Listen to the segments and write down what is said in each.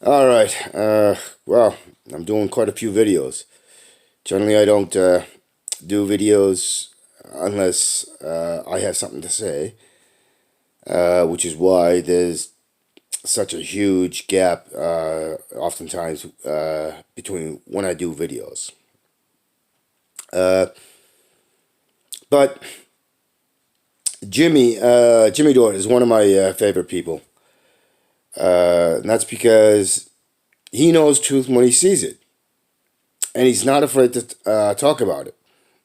All right. Well, I'm doing quite a few videos. Generally, I don't do videos unless I have something to say, which is why there's such a huge gap, oftentimes, between when I do videos. Uh, but Jimmy Dore is one of my favorite people, and that's because he knows truth when he sees it, and he's not afraid to talk about it.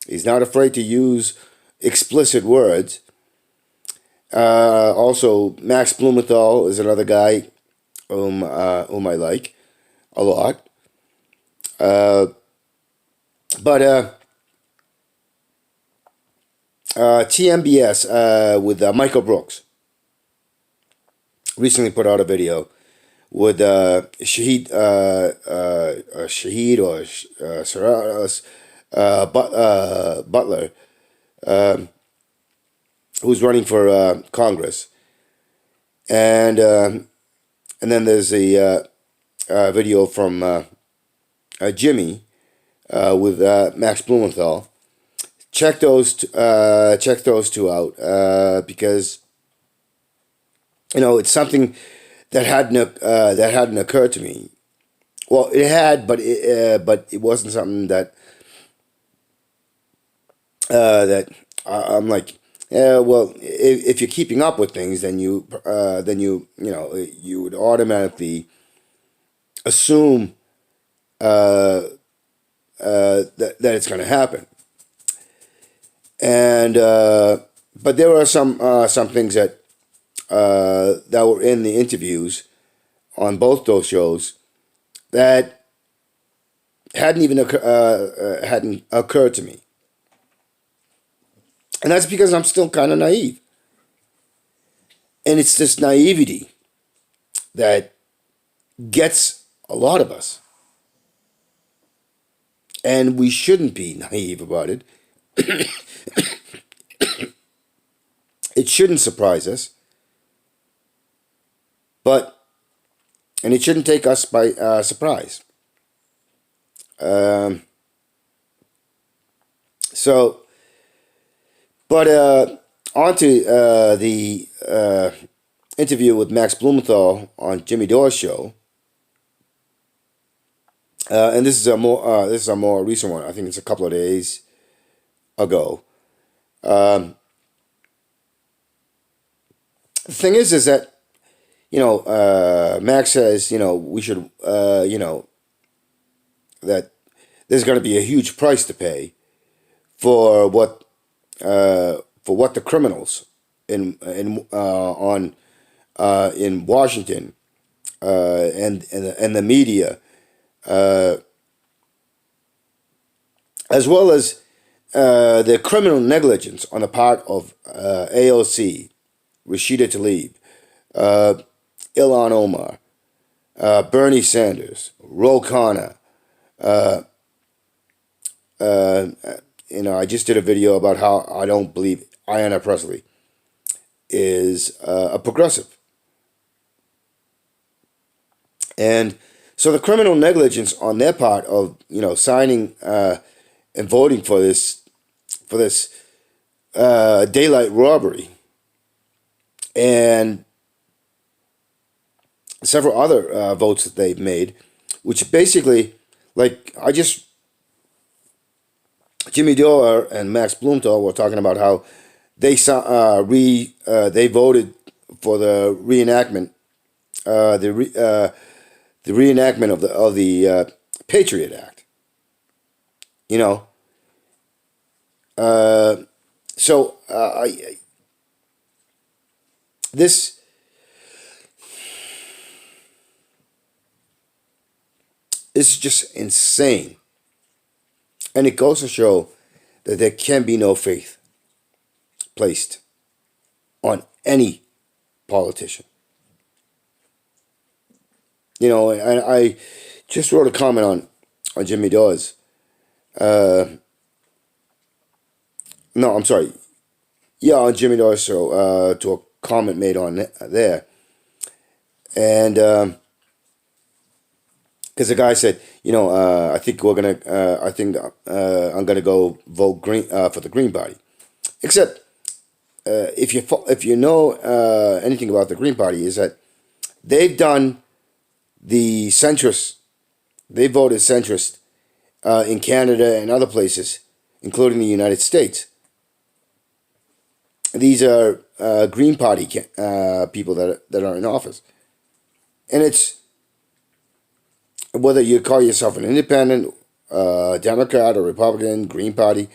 He's not afraid to use explicit words. Also, Max Blumenthal is another guy whom I like a lot. Uh, but TMBS with Michael Brooks recently put out a video with Shahid or Butler, um, who's running for Congress, and and then there's a video from Jimmy with Max Blumenthal. Check those two out because it's something that hadn't occurred to me. Well, it had, but it wasn't something that I'm like. Yeah, well, if you're keeping up with things, then you would automatically assume that it's going to happen. And but there were some things that were in the interviews on both those shows that hadn't occurred to me, and that's because I'm still kind of naive. And it's this naivety that gets a lot of us, and we shouldn't be naive about it. It shouldn't surprise us, but and it shouldn't take us by surprise. Um, so, but on to the interview with Max Blumenthal on Jimmy Dore's show, and this is a more recent one. I think it's a couple of days ago. Um, the thing is that Max says we should that there's going to be a huge price to pay for what the criminals in Washington and the media, uh, as well as the criminal negligence on the part of AOC, Rashida Tlaib, uh, Ilhan Omar, Bernie Sanders, Ro Khanna. Uh, uh, I just did a video about how I don't believe Ayanna Pressley is a progressive. And so the criminal negligence on their part of signing and voting for this daylight robbery and several other votes that they've made, which basically, like Jimmy Dore and Max Blumenthal were talking about how they voted for the reenactment of the Patriot Act. You know, uh, so this is just insane, and it goes to show that there can be no faith placed on any politician. And I just wrote a comment on Jimmy Dore's. Uh, no, I'm sorry. Yeah, on Jimmy Dore's show, to a comment made on there, and Because the guy said, I think I'm gonna go vote green for the Green Party. Except if you know anything about the Green Party, is that they've done the centrist. They voted centrist in Canada and other places, including the United States. These are Green Party people that are in office, and it's whether you call yourself an independent, Democrat or Republican, Green Party,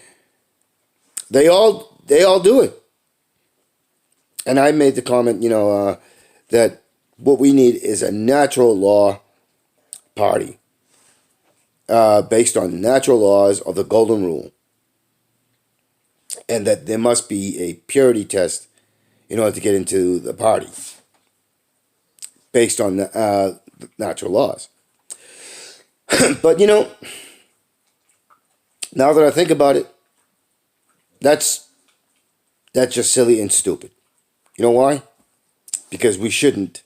they all do it. And I made the comment, that what we need is a natural law party based on natural laws of the Golden Rule, and that there must be a purity test in order to get into the party based on natural laws. But now that I think about it, that's just silly and stupid. You know why? Because we shouldn't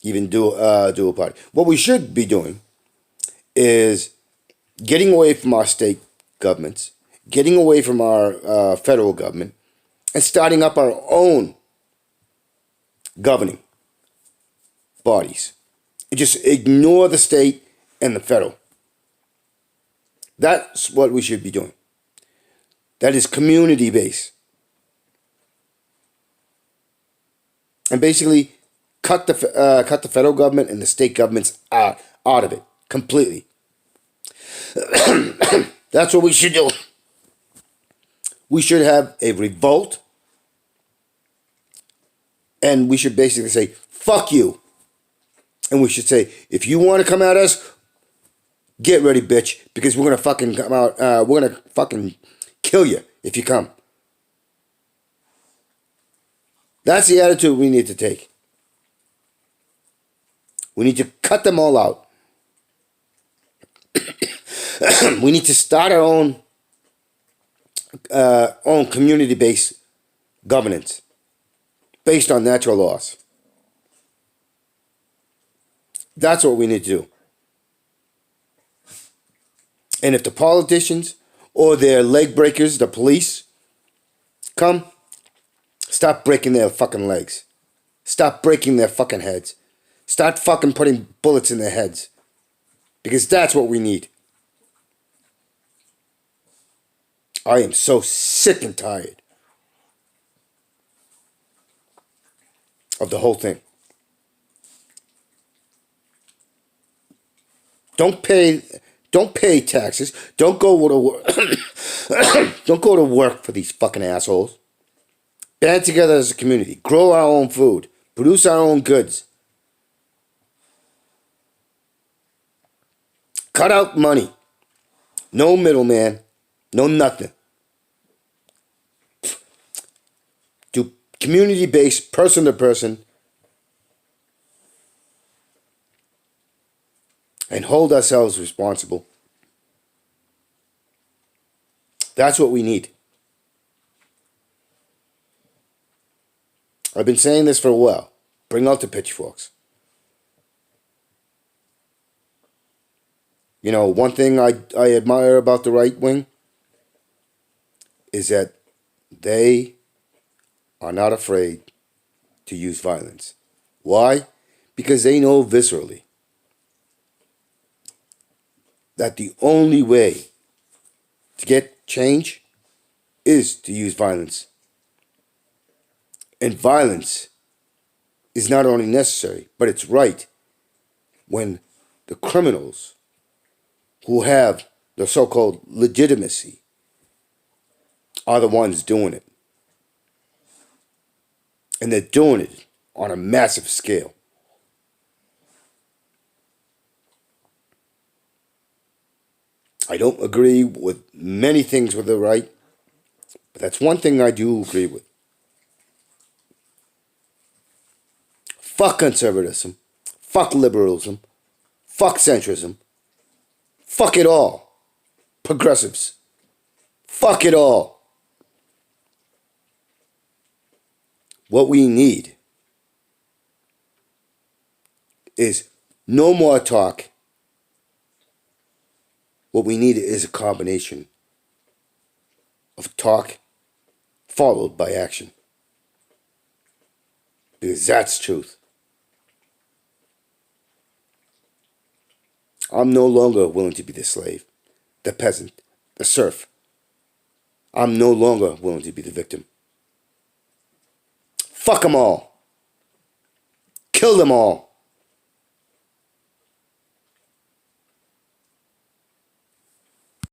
even do a party. What we should be doing is getting away from our state governments, getting away from our federal government, and starting up our own governing bodies. And just ignore the state and the federal. That's what we should be doing. That is community based. And basically cut the federal government and the state governments out of it completely. That's what we should do. We should have a revolt, and we should basically say, fuck you. And we should say, if you want to come at us, get ready, bitch, because we're going to fucking come out, we're going to fucking kill you if you come. That's the attitude we need to take. We need to cut them all out. We need to start our own community-based governance based on natural laws. That's what we need to do. And if the politicians or their leg breakers, the police, come, stop breaking their fucking legs. Stop breaking their fucking heads. Start fucking putting bullets in their heads. Because that's what we need. I am so sick and tired of the whole thing. Don't pay taxes. Don't go to work. Don't go to work for these fucking assholes. Band together as a community. Grow our own food. Produce our own goods. Cut out money. No middleman. No nothing. Do community-based, person-to-person. And hold ourselves responsible. That's what we need. I've been saying this for a while. Bring out the pitchforks. One thing I admire about the right wing is that they are not afraid to use violence. Why? Because they know viscerally that the only way to get change is to use violence. And violence is not only necessary, but it's right when the criminals who have the so-called legitimacy are the ones doing it. And they're doing it on a massive scale. I don't agree with many things with the right, but that's one thing I do agree with. Fuck conservatism. Fuck liberalism. Fuck centrism. Fuck it all. Progressives. Fuck it all. What we need is no more talk What we need is a combination of talk followed by action. Because that's truth. I'm no longer willing to be the slave, the peasant, the serf. I'm no longer willing to be the victim. Fuck them all. Kill them all.